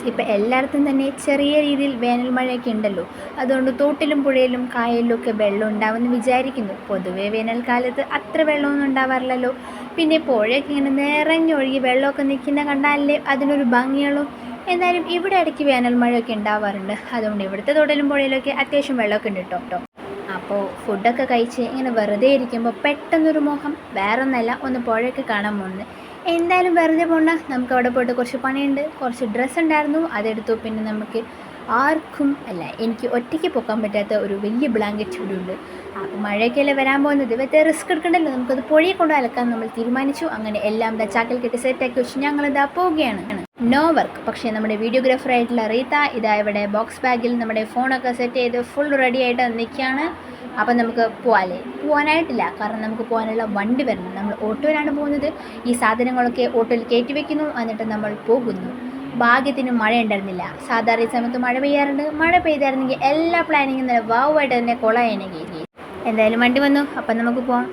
ഇപ്പം എല്ലായിടത്തും തന്നെ ചെറിയ രീതിയിൽ വേനൽ മഴയൊക്കെ ഉണ്ടല്ലോ. അതുകൊണ്ട് തോട്ടിലും പുഴയിലും കായലിലും ഒക്കെ വെള്ളം ഉണ്ടാവുമെന്ന് വിചാരിക്കുന്നു. പൊതുവേ വേനൽക്കാലത്ത് അത്ര വെള്ളമൊന്നും ഉണ്ടാവാറില്ലല്ലോ. പിന്നെ പുഴയൊക്കെ ഇങ്ങനെ നിറഞ്ഞൊഴുകി വെള്ളമൊക്കെ നിൽക്കുന്ന കണ്ടാലേ അതിനൊരു ഭംഗിയുള്ളൂ. എന്നാലും ഇവിടെ ഇടയ്ക്ക് വേനൽ മഴയൊക്കെ ഉണ്ടാവാറുണ്ട്. അതുകൊണ്ട് ഇവിടുത്തെ തോട്ടിലും പുഴയിലൊക്കെ അത്യാവശ്യം വെള്ളമൊക്കെ ഉണ്ട് കേട്ടോ. അപ്പോൾ ഫുഡൊക്കെ കഴിച്ച് ഇങ്ങനെ വെറുതെ ഇരിക്കുമ്പോൾ പെട്ടെന്നൊരു മോഹം, വേറൊന്നല്ല, ഒന്ന് പുഴയൊക്കെ കാണാൻ പോകുന്നത്. എന്തായാലും വെറുതെ പോകണ്ട, നമുക്ക് അവിടെ പോയിട്ട് കുറച്ച് പണിയുണ്ട്. കുറച്ച് ഡ്രസ്സ് ഉണ്ടായിരുന്നു, അതെടുത്തു. പിന്നെ നമുക്ക് ആർക്കും അല്ല, എനിക്ക് ഒറ്റയ്ക്ക് പോകാൻ പറ്റാത്ത ഒരു വലിയ ബ്ലാങ്കറ്റ് ഇവിടെ ഉണ്ട്. അപ്പോൾ മഴയൊക്കെയല്ലേ വരാൻ പോകുന്നത്, വെറുതെ റിസ്ക് എടുക്കണ്ടല്ലോ, നമുക്കത് പുഴയെ കൊണ്ട് അലക്കാൻ നമ്മൾ തീരുമാനിച്ചു. അങ്ങനെ എല്ലാം ചാക്കിൽ കെട്ടി സെറ്റാക്കി വെച്ച് ഞങ്ങളിതാ പോവുകയാണ്. No work. പക്ഷേ നമ്മുടെ വീഡിയോഗ്രാഫറായിട്ടുള്ള റീത്ത ഇതാ ഇവിടെ ബോക്സ് ബാഗിൽ നമ്മുടെ ഫോണൊക്കെ സെറ്റ് ചെയ്ത് ഫുൾ റെഡി ആയിട്ട് നിൽക്കുകയാണ്. അപ്പം നമുക്ക് പോകാനായിട്ടില്ല, കാരണം നമുക്ക് പോകാനുള്ള വണ്ടി വരണം. നമ്മൾ ഓട്ടോയിലാണ് പോകുന്നത്. ഈ സാധനങ്ങളൊക്കെ ഓട്ടോയിൽ കയറ്റി വയ്ക്കുന്നു, എന്നിട്ട് നമ്മൾ പോകുന്നു. ഭാഗ്യത്തിന് മഴ ഉണ്ടായിരുന്നില്ല. സാധാരണ ഈ സമയത്ത് മഴ പെയ്യാറുണ്ട്. മഴ പെയ്തായിരുന്നെങ്കിൽ എല്ലാ പ്ലാനിങ്ങും നല്ല വാവായിട്ട് തന്നെ കൊളായെങ്കിൽ. എന്തായാലും വണ്ടി വന്നു, അപ്പം നമുക്ക് പോകാം.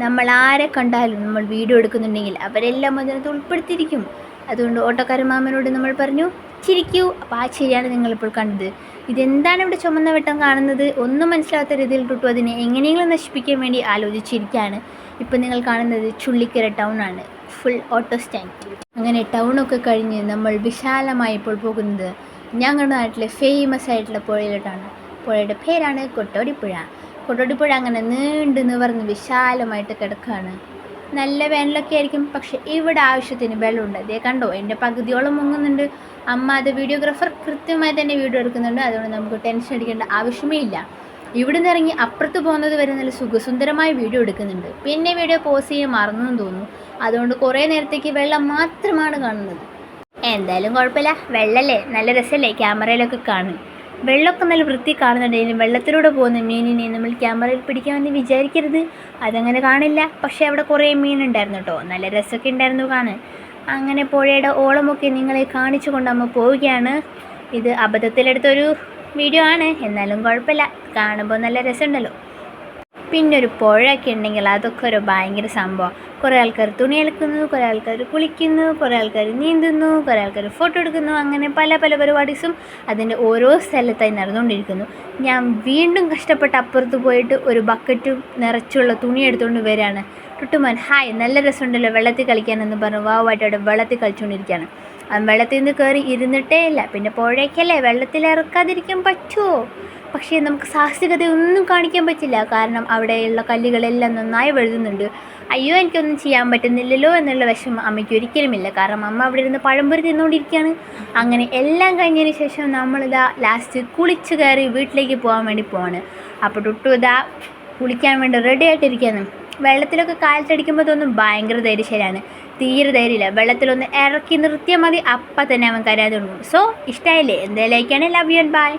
നമ്മൾ ആരെ കണ്ടാലും നമ്മൾ വീഡിയോ എടുക്കുന്നുണ്ടെങ്കിൽ അവരെല്ലാം അതിനകത്ത് ഉൾപ്പെടുത്തിയിരിക്കും. അതുകൊണ്ട് ഓട്ടോക്കാരൻ മാമനോട് നമ്മൾ പറഞ്ഞു, ചിരിക്കൂ. അപ്പോൾ ആ ചിരിയാണ് നിങ്ങളിപ്പോൾ കണ്ടത്. ഇതെന്താണ് ഇവിടെ ചുമന്ന വെട്ടം കാണുന്നത്? ഒന്നും മനസ്സിലാത്ത രീതിയിൽ തൊട്ടു അതിനെ എങ്ങനെയെങ്കിലും നശിപ്പിക്കാൻ വേണ്ടി ആലോചിച്ചിരിക്കുകയാണ്. ഇപ്പം നിങ്ങൾ കാണുന്നത് ചുള്ളിക്കര ടൗൺ ആണ്, ഫുൾ ഓട്ടോ സ്റ്റാൻഡ്. അങ്ങനെ ടൗണൊക്കെ കഴിഞ്ഞ് നമ്മൾ വിശാലമായി ഇപ്പോൾ പോകുന്നത് ഞങ്ങളുടെ നാട്ടിലെ ഫേമസ് ആയിട്ടുള്ള പുഴയിലോട്ടാണ്. പുഴയുടെ പേരാണ് കൊട്ടോടിപ്പുഴ. കൊട്ടോടിപ്പുഴ അങ്ങനെ നീണ്ടു നിവർന്ന് വിശാലമായിട്ട് കിടക്കുകയാണ്. നല്ല വേനലൊക്കെ ആയിരിക്കും, പക്ഷേ ഇവിടെ ആവശ്യത്തിന് വെള്ളമുണ്ട്. അതേ കണ്ടോ, എൻ്റെ പകുതിയോളം മുങ്ങുന്നുണ്ട്. അമ്മ അത് വീഡിയോഗ്രാഫർ കൃത്യമായി തന്നെ വീഡിയോ എടുക്കുന്നുണ്ട്. അതുകൊണ്ട് നമുക്ക് ടെൻഷൻ അടിക്കേണ്ട ആവശ്യമേ ഇല്ല. ഇവിടെ നിന്ന് ഇറങ്ങി അപ്പുറത്ത് പോകുന്നത് വരെ നല്ല സുഖസുന്ദരമായ വീഡിയോ എടുക്കുന്നുണ്ട്. പിന്നെ വീഡിയോ പോസ് ചെയ്യാൻ മറന്നെന്ന് തോന്നുന്നു. അതുകൊണ്ട് കുറേ നേരത്തേക്ക് വെള്ളം മാത്രമാണ് കാണുന്നത്. എന്തായാലും കുഴപ്പമില്ല, വെള്ളമല്ലേ, നല്ല രസമല്ലേ ക്യാമറയിലൊക്കെ കാണും. വെള്ളമൊക്കെ നല്ല വൃത്തി കാണുന്നുണ്ടെങ്കിലും വെള്ളത്തിലൂടെ പോകുന്ന മീനിനെ നമ്മൾ ക്യാമറയിൽ പിടിക്കാമെന്ന് വിചാരിക്കരുത്, അതങ്ങനെ കാണില്ല. പക്ഷേ അവിടെ കുറേ മീനുണ്ടായിരുന്നു കേട്ടോ, നല്ല രസമൊക്കെ ഉണ്ടായിരുന്നു കാണാൻ. അങ്ങനെ പുഴയുടെ ഓളമൊക്കെ നിങ്ങളെ കാണിച്ചു കൊണ്ട് അമ്മ പോവുകയാണ്. ഇത് അബദ്ധത്തിലെടുത്തൊരു വീഡിയോ ആണ്, എന്നാലും കുഴപ്പമില്ല, കാണുമ്പോൾ നല്ല രസമുണ്ടല്ലോ. പിന്നെ ഒരു പുഴയൊക്കെ ഉണ്ടെങ്കിൽ അതൊക്കെ ഒരു ഭയങ്കര സംഭവം. കുറേ ആൾക്കാർ തുണി അലക്കുന്നു, കുറേ ആൾക്കാർ കുളിക്കുന്നു, കുറേ ആൾക്കാർ നീന്തുന്നു, കുറേ ആൾക്കാർ ഫോട്ടോ എടുക്കുന്നു. അങ്ങനെ പല പല പരിപാടീസും അതിൻ്റെ ഓരോ സ്ഥലത്തായി നടന്നുകൊണ്ടിരിക്കുന്നു. ഞാൻ വീണ്ടും കഷ്ടപ്പെട്ട് അപ്പുറത്ത് പോയിട്ട് ഒരു ബക്കറ്റും നിറച്ചുള്ള തുണി എടുത്തുകൊണ്ട് വരികയാണ്. ടുട്ടുമാൻ ഹായ്, നല്ല രസമുണ്ടല്ലോ വെള്ളത്തിൽ കളിക്കാനെന്ന് പറഞ്ഞു വാവായിട്ട് അവിടെ വെള്ളത്തിൽ കളിച്ചുകൊണ്ടിരിക്കുകയാണ്. വെള്ളത്തിൽ നിന്ന് കയറി ഇരുന്നിട്ടേ ഇല്ല. പിന്നെ പുഴയ്ക്കല്ലേ, വെള്ളത്തിൽ ഇറക്കാതിരിക്കാൻ പറ്റുമോ? പക്ഷേ നമുക്ക് സാഹസികതയൊന്നും കാണിക്കാൻ പറ്റില്ല, കാരണം അവിടെയുള്ള കല്ലുകളെല്ലാം നന്നായി വഴുതുന്നുണ്ട്. അയ്യോ, എനിക്കൊന്നും ചെയ്യാൻ പറ്റുന്നില്ലല്ലോ എന്നുള്ള വിഷമം അമ്മയ്ക്ക് ഒരിക്കലുമില്ല, കാരണം അമ്മ അവിടെ ഇരുന്ന് പഴംപൊരി തിന്നുകൊണ്ടിരിക്കുകയാണ്. അങ്ങനെ എല്ലാം കഴിഞ്ഞതിന് ശേഷം നമ്മളിതാ ലാസ്റ്റ് കുളിച്ച് കയറി വീട്ടിലേക്ക് പോകാൻ വേണ്ടി പോവാണ്. അപ്പോൾ ടുട്ടു ഇതാ കുളിക്കാൻ വേണ്ടി റെഡി ആയിട്ടിരിക്കുകയാണ്. വെള്ളത്തിലൊക്കെ കാലത്തടിക്കുമ്പോൾ തോന്നും ഭയങ്കര ധൈര്യശാലിയാണ്. തീരെ ധൈര്യമില്ല. വെള്ളത്തിലൊന്ന് ഇറക്കി നിർത്തിയാൽ മതി, അപ്പം തന്നെ അവൻ കരയാൻ തുടങ്ങും. സോ ഇഷ്ടമായില്ലേ? എന്തായാലും ലൈക്കാണ്. Love you and by.